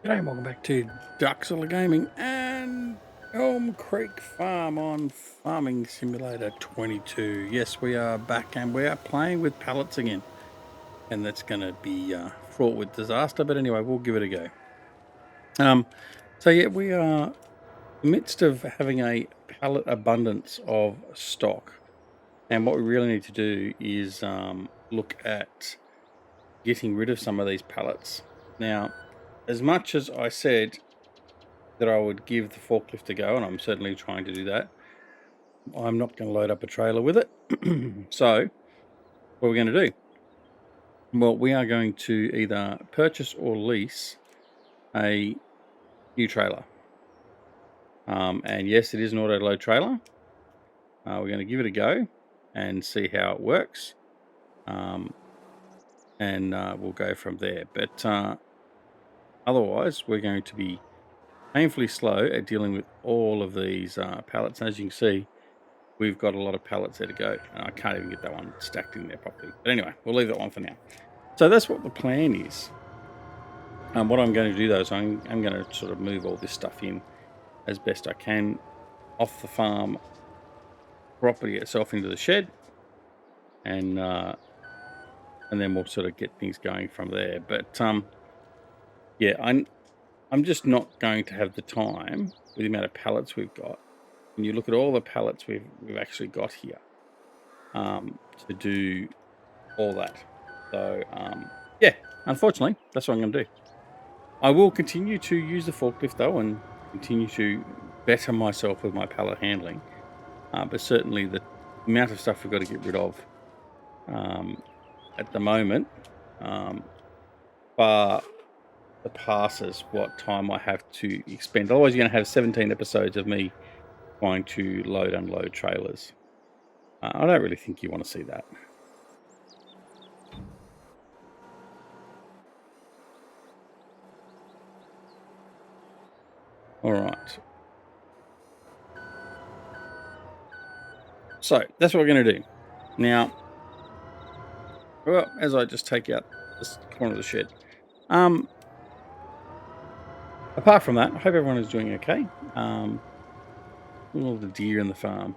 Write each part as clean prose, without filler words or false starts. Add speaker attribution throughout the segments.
Speaker 1: G'day and welcome back to Duxilla Gaming and Elm Creek Farm on Farming Simulator 22. Yes, we are back and we are playing with pallets again. And that's going to be fraught with disaster, but anyway, we'll give it a go. So yeah, we are in the midst of having a pallet abundance of stock. And what we really need to do is look at getting rid of some of these pallets. Now, as much as I said that I would give the forklift a go, and I'm certainly trying to do that, I'm not going to load up a trailer with it. So, what are we going to do? Well, we are going to either purchase or lease a new trailer. And yes, it is an autoload trailer. We're going to give it a go and see how it works. And we'll go from there. But otherwise, we're going to be painfully slow at dealing with all of these pallets. And as you can see, we've got a lot of pallets there to go. And I can't even get that one stacked in there properly. But anyway, we'll leave that one for now. So that's what the plan is. What I'm going to do though is I'm going to sort of move all this stuff in as best I can off the farm property itself into the shed. And then we'll sort of get things going from there. But yeah, I'm just not going to have the time with the amount of pallets we've got. When you look at all the pallets we've actually got here, to do all that. So yeah, unfortunately, that's what I'm going to do. I will continue to use the forklift though, and continue to better myself with my pallet handling. But certainly the amount of stuff we've got to get rid of at the moment far surpasses what time I have to expend. Otherwise, you're going to have 17 episodes of me trying to load unload trailers. I don't really think you want to see that. All right. So that's what we're going to do. Now, well, as I just take out this corner of the shed. Apart from that, I hope everyone is doing okay. All the deer in the farm.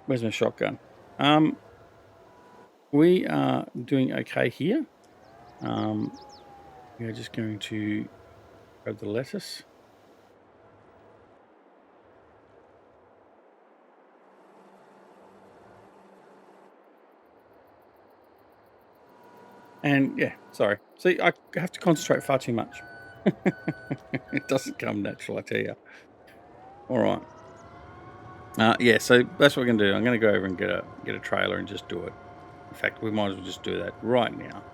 Speaker 1: Where's my shotgun? We are doing okay here. We are just going to grab the lettuce. And yeah, sorry. See, I have to concentrate far too much. It doesn't come natural, I tell you. All right. Yeah, so that's what we're going to do. I'm going to go over and get a trailer and just do it. In fact, we might as well just do that right now.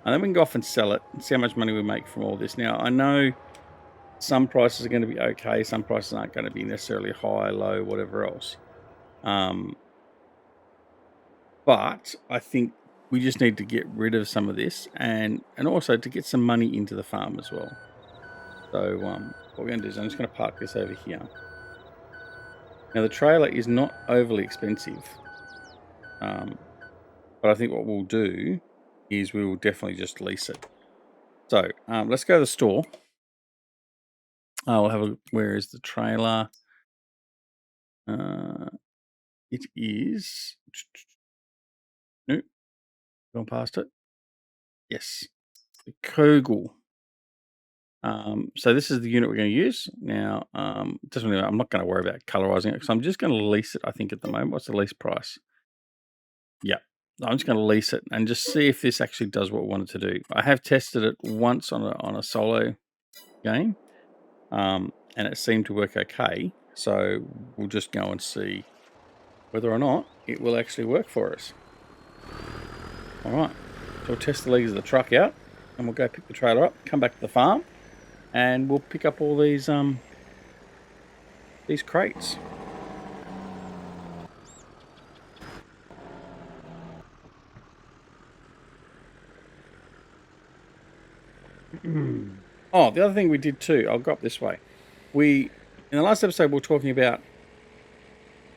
Speaker 1: And then we can go off and sell it and see how much money we make from all this. Now, I know some prices are going to be okay. Some prices aren't going to be necessarily high, low, whatever else. But I think we just need to get rid of some of this and also to get some money into the farm as well. So what we're going to do is I'm just going to park this over here. Now the trailer is not overly expensive, but I think what we'll do is we will definitely just lease it. So let's go to the store. I'll have a look. Where is the trailer? It is. Nope. Gone past it. Yes. The Kogel. So this is the unit we're going to use. Now, doesn't really, I'm not going to worry about colorizing it because I'm just going to lease it, I think, at the moment. What's the lease price? Yeah. I'm just going to lease it and just see if this actually does what we wanted to do. I have tested it once on a solo game, and it seemed to work okay. So we'll just go and see whether or not it will actually work for us. All right. So we'll test the legs of the truck out, and we'll go pick the trailer up, come back to the farm, and we'll pick up all these crates. Oh, the other thing we did too, I'll go up this way. In the last episode, we were talking about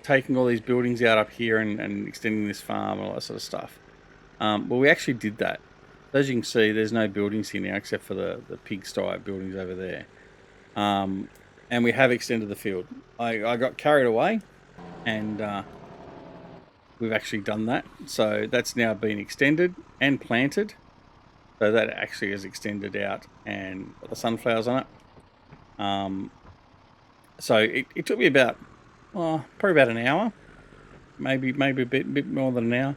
Speaker 1: taking all these buildings out up here and extending this farm and all that sort of stuff. Well, we actually did that. As you can see, there's no buildings here now except for the pigsty buildings over there. And we have extended the field. I got carried away, and we've actually done that. So that's now been extended and planted. So that actually is extended out and got the sunflowers on it. So it took me about, probably about an hour, maybe a bit more than an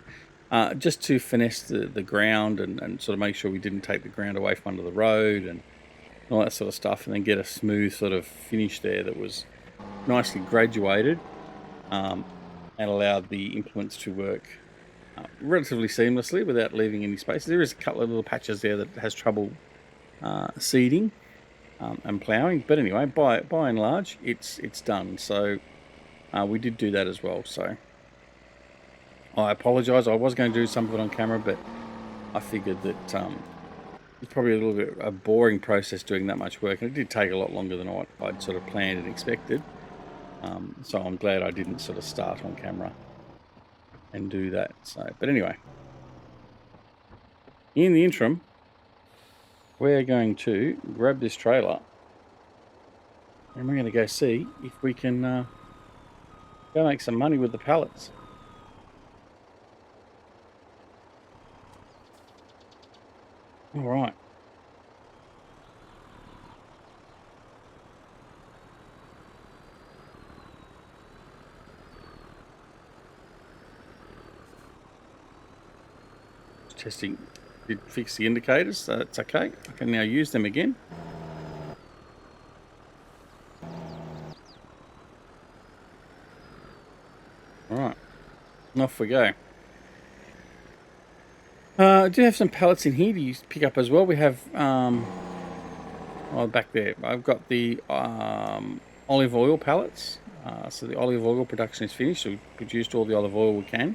Speaker 1: hour, just to finesse the ground and sort of make sure we didn't take the ground away from under the road and all that sort of stuff, and then get a smooth sort of finish there that was nicely graduated, and allowed the implements to work relatively seamlessly without leaving any space. There is a couple of little patches there that has trouble seeding and ploughing, but anyway, by and large, it's done. So we did do that as well. So I apologise. I was going to do some of it on camera, but I figured that it's probably a little bit a boring process doing that much work, and it did take a lot longer than I'd sort of planned and expected. So I'm glad I didn't sort of start on camera and do that. So, but anyway, in the interim, we're going to grab this trailer and we're going to go see if we can go make some money with the pallets. All right. Testing did fix the indicators, so that's okay. I can now use them again. All right, and off we go. I do have some pallets in here to pick up as well. We have, back there, I've got the olive oil pallets. So the olive oil production is finished. So we've produced all the olive oil we can.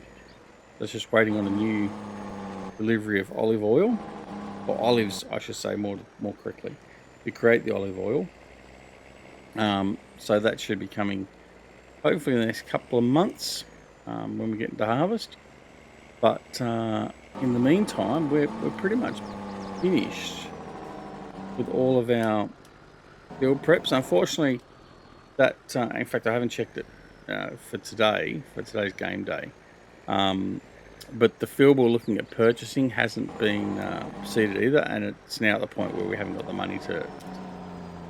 Speaker 1: That's just waiting on a new delivery of olive oil, or olives, I should say more correctly. We create the olive oil. So that should be coming hopefully in the next couple of months when we get into harvest. But in the meantime, we're pretty much finished with all of our build preps. Unfortunately, that in fact I haven't checked it for today's game day. But the field we're looking at purchasing hasn't been seeded either, and it's now at the point where we haven't got the money to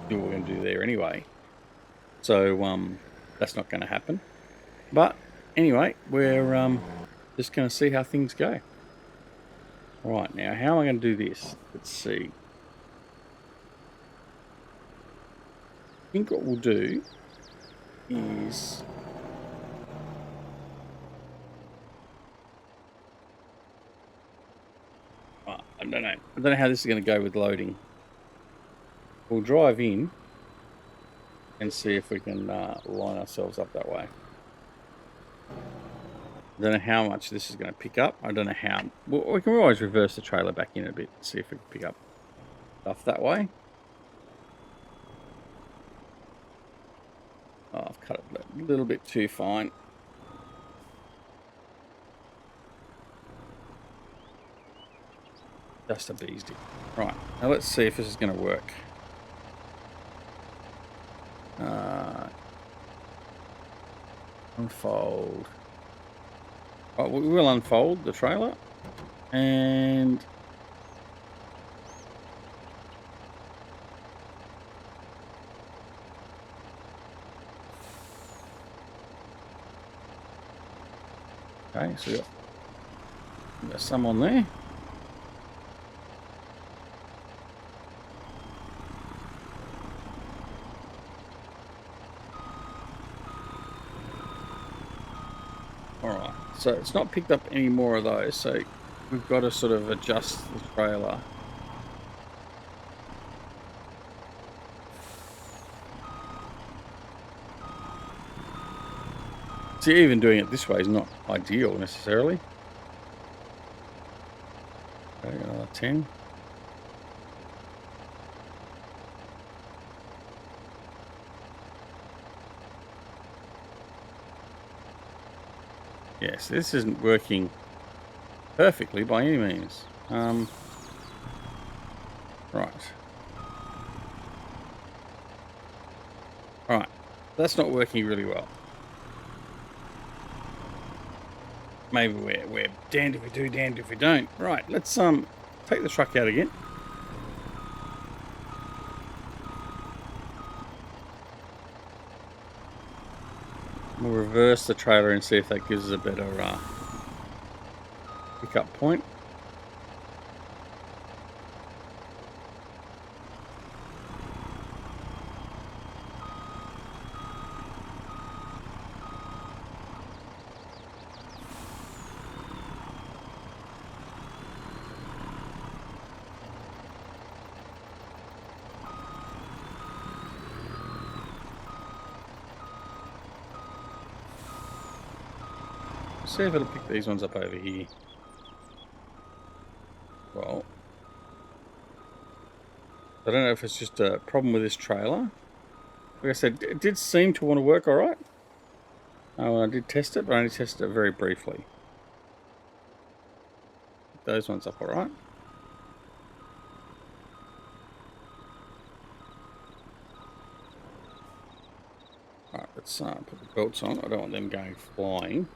Speaker 1: do what we're going to do there anyway. So that's not going to happen. But anyway, we're just going to see how things go. All right, now how am I going to do this? Let's see. I think what we'll do is I don't know how this is going to go with loading. We'll drive in and see if we can line ourselves up that way. I don't know how much this is going to pick up. I don't know how. Well, we can always reverse the trailer back in a bit and see if we can pick up stuff that way. Oh, I've cut it a little bit too fine. Just a bee's dick. Right, now let's see if this is going to work. Unfold. Right, we will unfold the trailer and okay, so we got some on there. Alright, so it's not picked up any more of those, so we've got to sort of adjust the trailer. See, even doing it this way is not ideal necessarily. Okay, another 10. Yes, this isn't working perfectly by any means. Right. Right. That's not working really well. Maybe we're damned if we do, damned if we don't. Right, let's take the truck out again. We'll reverse the trailer and see if that gives us a better pickup point. See if it'll pick these ones up over here. Well, I don't know if it's just a problem with this trailer. Like I said, it did seem to want to work all right. Oh, I did test it, but I only tested it very briefly. Pick those ones up all right. All right, let's put the belts on. I don't want them going flying.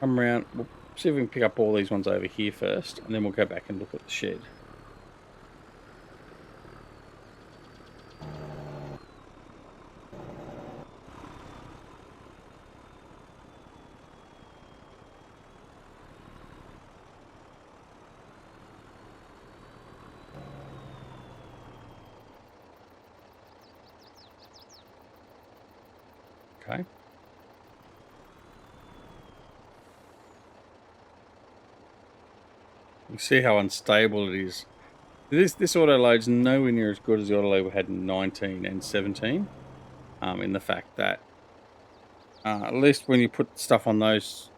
Speaker 1: Come around. We'll see if we can pick up all these ones over here first, and then we'll go back and look at the shed. Okay. You see how unstable it is. This auto load's nowhere near as good as the auto load we had in 19 and 17. In the fact that at least when you put stuff on those,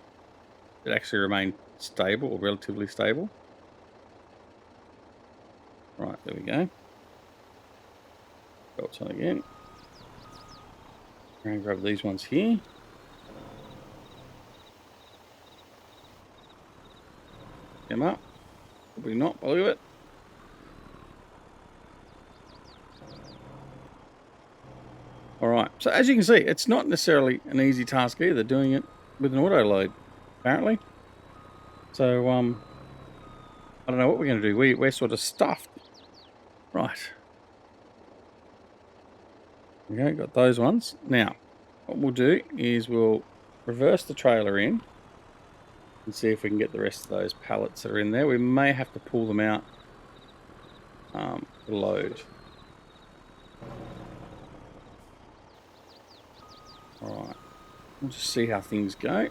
Speaker 1: it actually remained stable or relatively stable. Right, there we go. Belts on again. I'm going to grab these ones here. Them up. Probably not, believe it. Alright, so as you can see, it's not necessarily an easy task either, doing it with an auto load, apparently. So, I don't know what we're going to do. We're sort of stuffed. Right. Okay, got those ones. Now, what we'll do is we'll reverse the trailer in and see if we can get the rest of those pallets that are in there. We may have to pull them out to load. Alright, we'll just see how things go.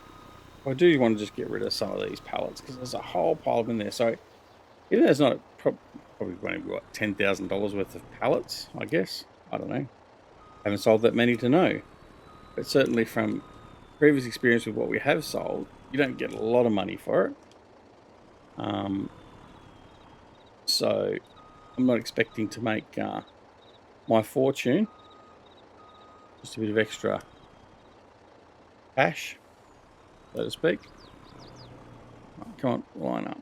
Speaker 1: I do want to just get rid of some of these pallets because there's a whole pile of them in there. So even though there's not probably going to be what, $10,000 worth of pallets, I guess. I don't know. Haven't sold that many to know. But certainly from previous experience with what we have sold, you don't get a lot of money for it. So I'm not expecting to make my fortune. Just a bit of extra cash, so to speak. Right, come on, line up.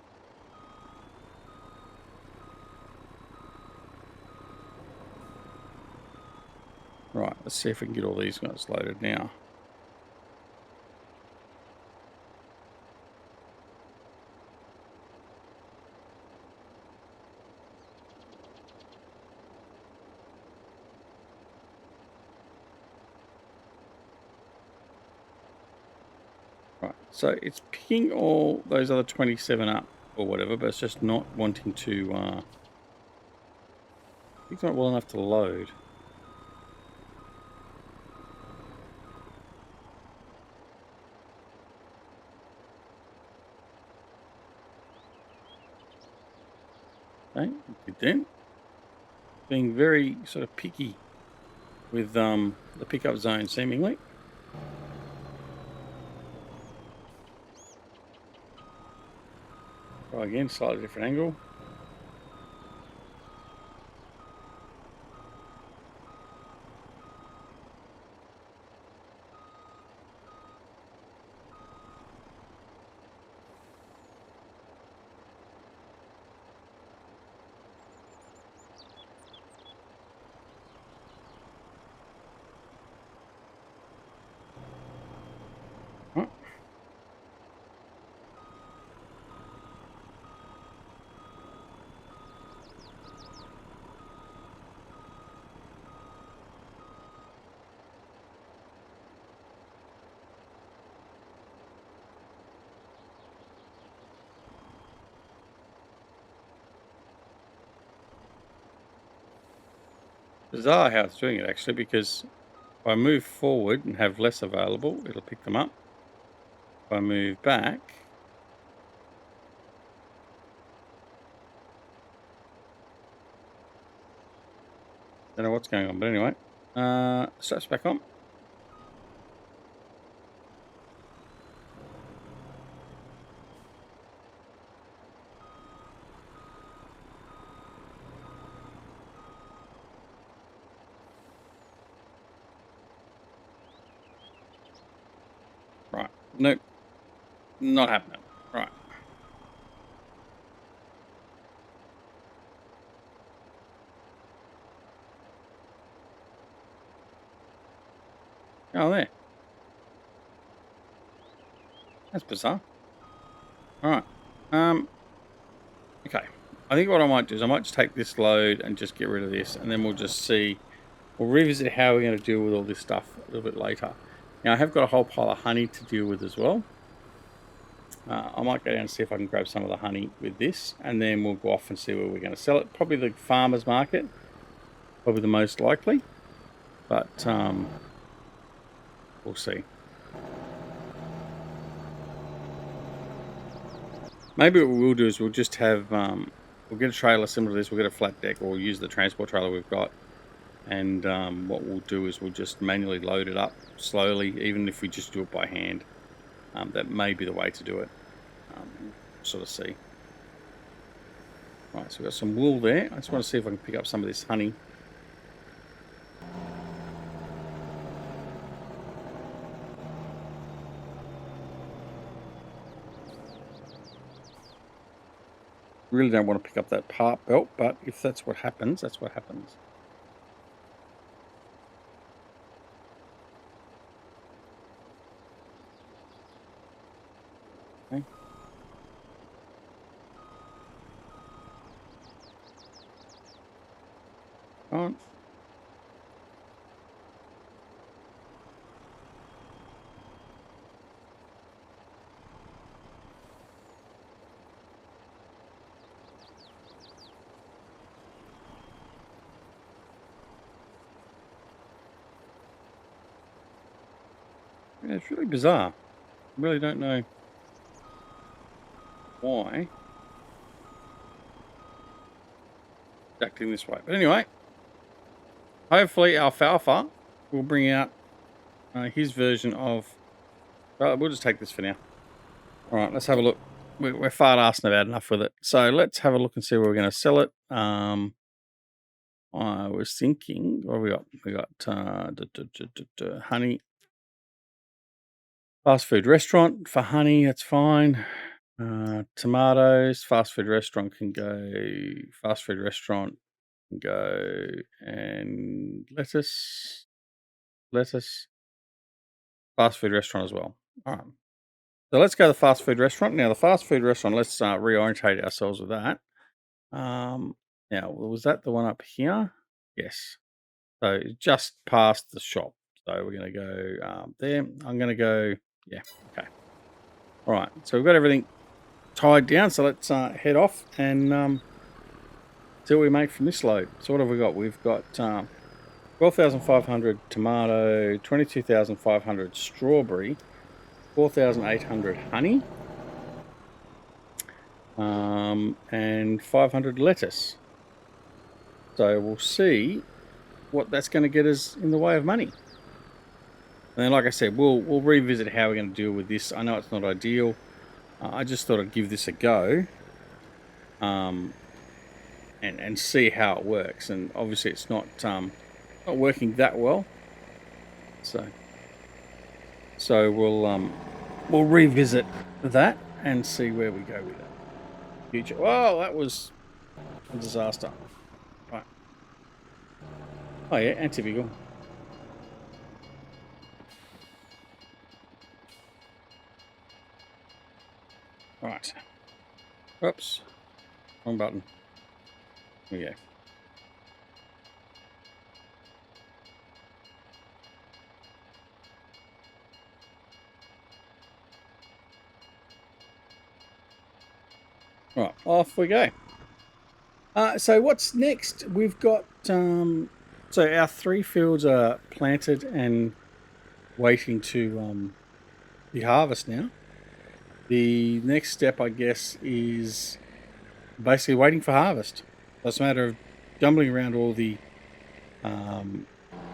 Speaker 1: Right, let's see if we can get all these guys loaded now. Right, so it's picking all those other 27 up or whatever, but it's just not wanting to, it's not well enough to load. Okay, it did. Being very sort of picky with the pickup zone, seemingly. Try again, slightly different angle. Bizarre how it's doing it actually, because if I move forward and have less available, it'll pick them up. If I move back, don't know what's going on, but anyway, straps back on. Right, nope, not happening. Right. Oh, there. That's bizarre. All right. Okay. I think what I might do is I might just take this load and just get rid of this, and then we'll just see. We'll revisit how we're going to deal with all this stuff a little bit later. Now, I have got a whole pile of honey to deal with as well. I might go down and see if I can grab some of the honey with this, and then we'll go off and see where we're going to sell it. Probably the farmer's market, probably the most likely, but we'll see. Maybe what we'll do is we'll just have, we'll get a trailer similar to this, we'll get a flat deck, or we'll use the transport trailer we've got, and what we'll do is we'll just manually load it up slowly, even if we just do it by hand. That may be the way to do it. Sort of see. Right, so we've got some wool there. I just want to see if I can pick up some of this honey. Really don't want to pick up that part belt, but if that's what happens, that's what happens. Okay. On. Yeah, it's really bizarre. I really don't know why it's acting this way. But anyway, hopefully Alfalfa will bring out his version of... Well, we'll just take this for now. All right, let's have a look. We're fart-assing about enough with it. So let's have a look and see where we're going to sell it. I was thinking, what have we got? We got honey. Fast food restaurant for honey, that's fine. Tomatoes, fast food restaurant can go. Fast food restaurant can go. And lettuce. Fast food restaurant as well. All right. So let's go to the fast food restaurant. Now, the fast food restaurant, let's reorientate ourselves with that. Now, was that the one up here? Yes. So just past the shop. So we're going to go there. I'm going to go, yeah, okay. All right, so we've got everything tied down. So let's head off and see what we make from this load. So what have we got? We've got 12,500 tomato, 22,500 strawberry, 4,800 honey, and 500 lettuce. So we'll see what that's going to get us in the way of money. And then, like I said, we'll revisit how we're going to deal with this. I know it's not ideal. I just thought I'd give this a go, and see how it works. And obviously, it's not working that well. So we'll revisit that and see where we go with it. Future. Whoa, that was a disaster. Right. Oh yeah, anti-vehicle. Right. Oops. Wrong button. Here we go. Right, off we go. So what's next? We've got So our 3 fields are planted and waiting to be harvested now. The next step, I guess, is basically waiting for harvest. So it's a matter of jumbling around all the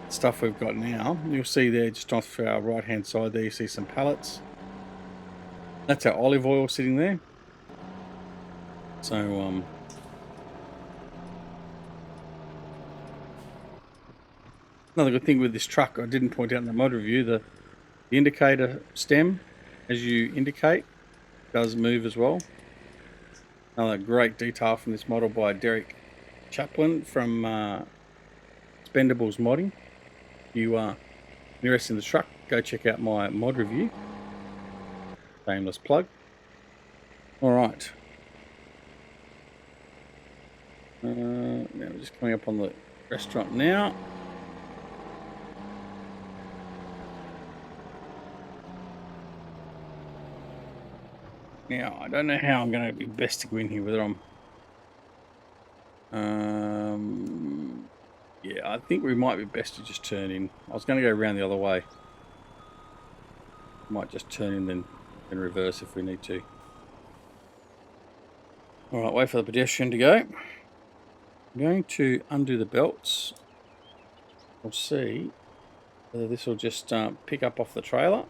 Speaker 1: stuff we've got now. You'll see there just off our right hand side there, you see some pallets. That's our olive oil sitting there. So another good thing with this truck, I didn't point out in the mod review, the indicator stem, as you indicate, does move as well. Another great detail from this model by Derek Chaplin from Spendables Modding. If you are interested in the truck, go check out my mod review. Shameless plug. All right. Now we're just coming up on the restaurant now. Now, I don't know how I'm going to be best to go in here, whether I'm... yeah, I think we might be best to just turn in. I was going to go around the other way. Might just turn in then and reverse if we need to. All right, wait for the pedestrian to go. I'm going to undo the belts. We'll see whether this will just pick up off the trailer.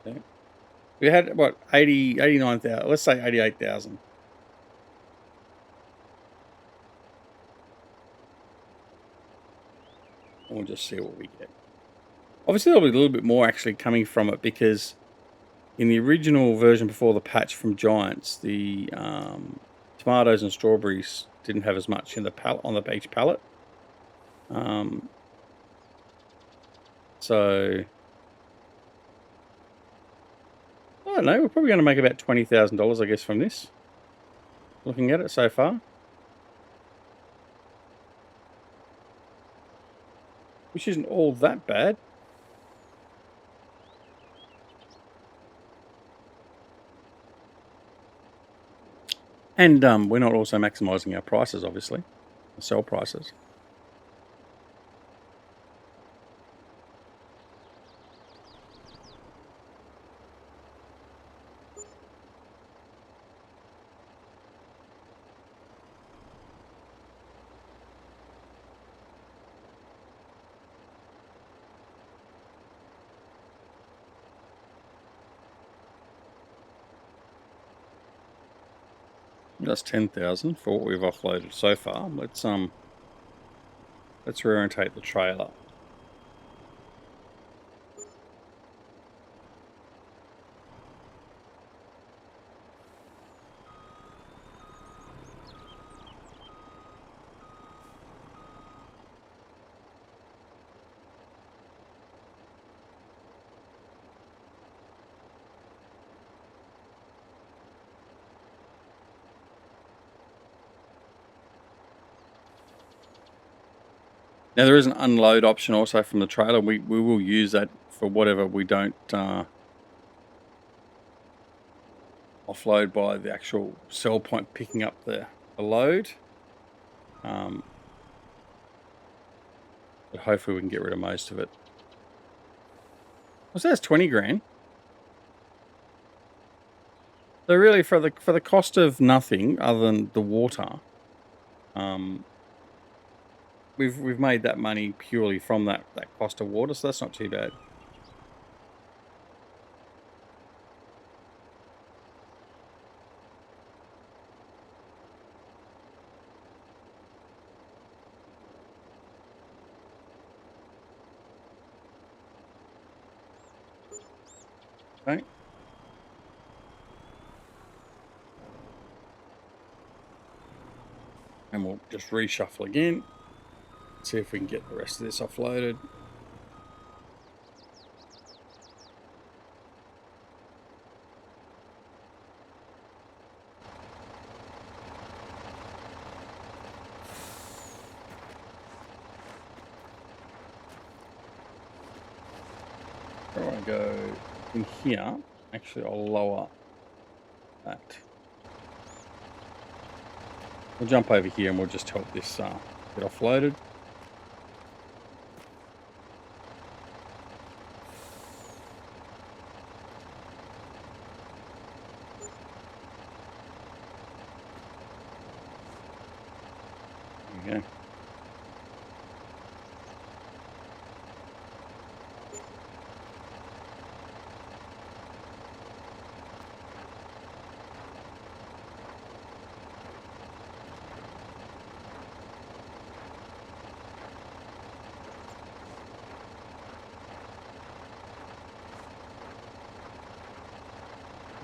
Speaker 1: Okay. We had, what, 89,000, let's say 88,000. And we'll just see what we get. Obviously, there'll be a little bit more actually coming from it because in the original version before the patch from Giants, the tomatoes and strawberries didn't have as much in the pallet on the beach pallet. So I don't know. We're probably going to make about $20,000, I guess, from this. Looking at it so far, which isn't all that bad. And we're not also maximising our prices, obviously, the sell prices. That's 10,000 for what we've offloaded so far. Let's reorientate the trailer. Now there is an unload option also from the trailer. We will use that for whatever we don't offload by the actual sell point picking up the load. But hopefully we can get rid of most of it. Well, so that's 20 grand. So really for the cost of nothing other than the water, we've made that money purely from that cost of water, so that's not too bad. Okay. And we'll just reshuffle again. See if we can get the rest of this offloaded. I go in here, actually I'll lower that. We'll jump over here and we'll just help this get offloaded. There we go.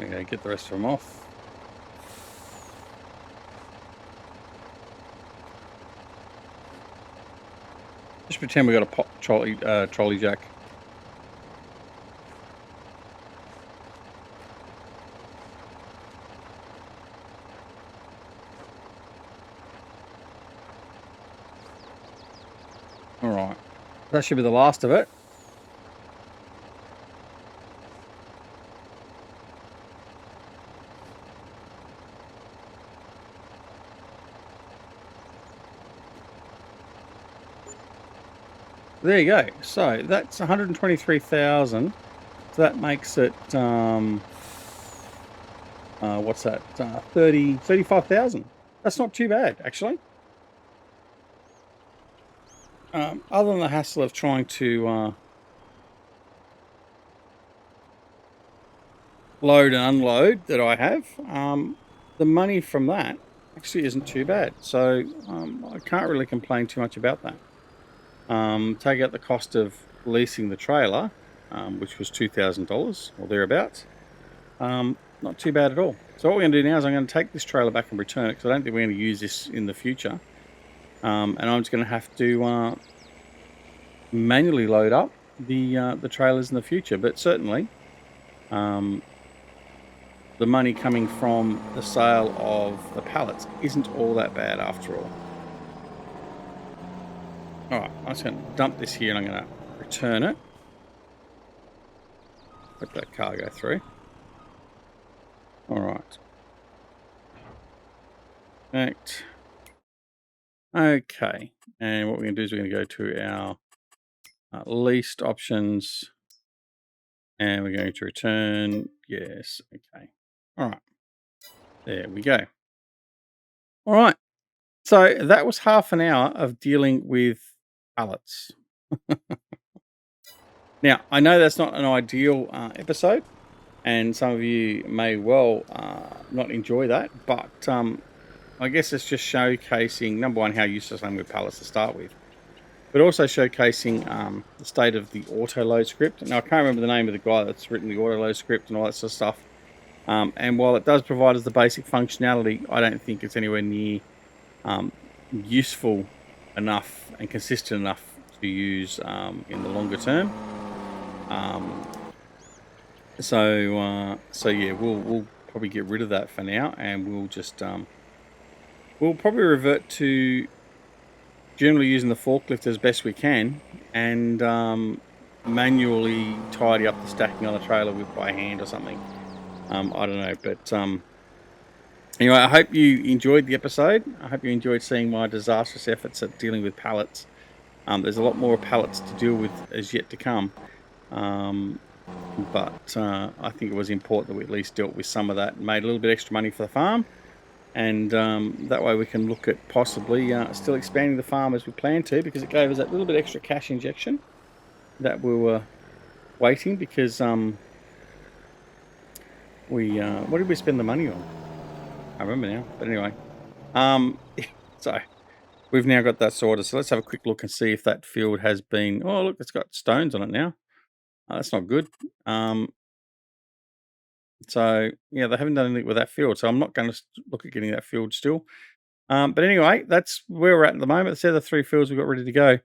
Speaker 1: Okay, get the rest of them off. Just pretend we got a pop trolley jack. All right, that should be the last of it. There you go. So that's 123,000. So that makes it what's that? 35,000. That's not too bad, actually. Other than the hassle of trying to load and unload that I have, the money from that actually isn't too bad. So I can't really complain too much about that. Take out the cost of leasing the trailer, which was $2,000 or thereabouts. Not too bad at all. So what we're going to do now is I'm going to take this trailer back and return it because I don't think we're going to use this in the future. And I'm just going to have to manually load up the trailers in the future. But certainly, the money coming from the sale of the pallets isn't all that bad after all. All right, I'm just going to dump this here and I'm going to return it. Let that car go through. All right. Right. Okay. And what we're going to do is we're going to go to our leased options. And we're going to return. Yes. Okay. All right. There we go. All right. So that was half an hour of dealing with pallets. Now, I know that's not an ideal episode, and some of you may well not enjoy that, but I guess it's just showcasing, number one, how useless I am with pallets to start with, but also showcasing the state of the autoload script. Now, I can't remember the name of the guy that's written the autoload script and all that sort of stuff, and while it does provide us the basic functionality, I don't think it's anywhere near useful enough and consistent enough to use in the longer term. So yeah, we'll probably get rid of that for now, and we'll just we'll probably revert to generally using the forklift as best we can, and manually tidy up the stacking on the trailer with by hand or something. I don't know, but anyway, I hope you enjoyed the episode. I hope you enjoyed seeing my disastrous efforts at dealing with pallets. There's a lot more pallets to deal with as yet to come. But I think it was important that we at least dealt with some of that and made a little bit extra money for the farm. And that way we can look at possibly still expanding the farm as we plan to, because it gave us that little bit extra cash injection that we were waiting, because what did we spend the money on? I remember now, but anyway. So we've now got that sorted. So let's have a quick look and see if that field has been... Oh, look, it's got stones on it now. That's not good. So yeah, they haven't done anything with that field, so I'm not going to look at getting that field still. But anyway, that's where we're at the moment. They're the 3 fields we've got ready to go,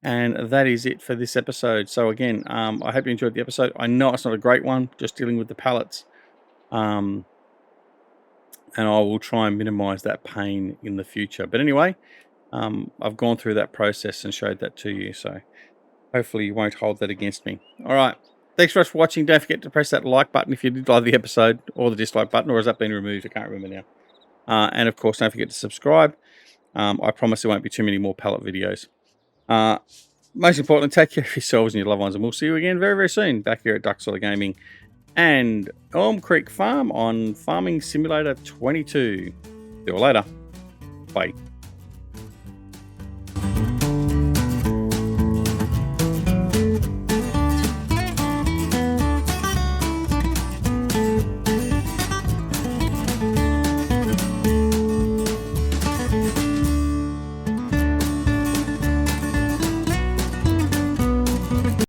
Speaker 1: and that is it for this episode. So again, I hope you enjoyed the episode. I know it's not a great one, just dealing with the pallets, and I will try and minimize that pain in the future. But anyway, I've gone through that process and showed that to you, so hopefully you won't hold that against me. All right. Thanks very much for watching. Don't forget to press that like button if you did like the episode, or the dislike button, or has that been removed? I can't remember now. And of course, don't forget to subscribe. I promise there won't be too many more pallet videos. Most importantly, take care of yourselves and your loved ones, and we'll see you again very, very soon back here at Duxola Gaming and Elm Creek Farm on Farming Simulator 22. See you later. Bye.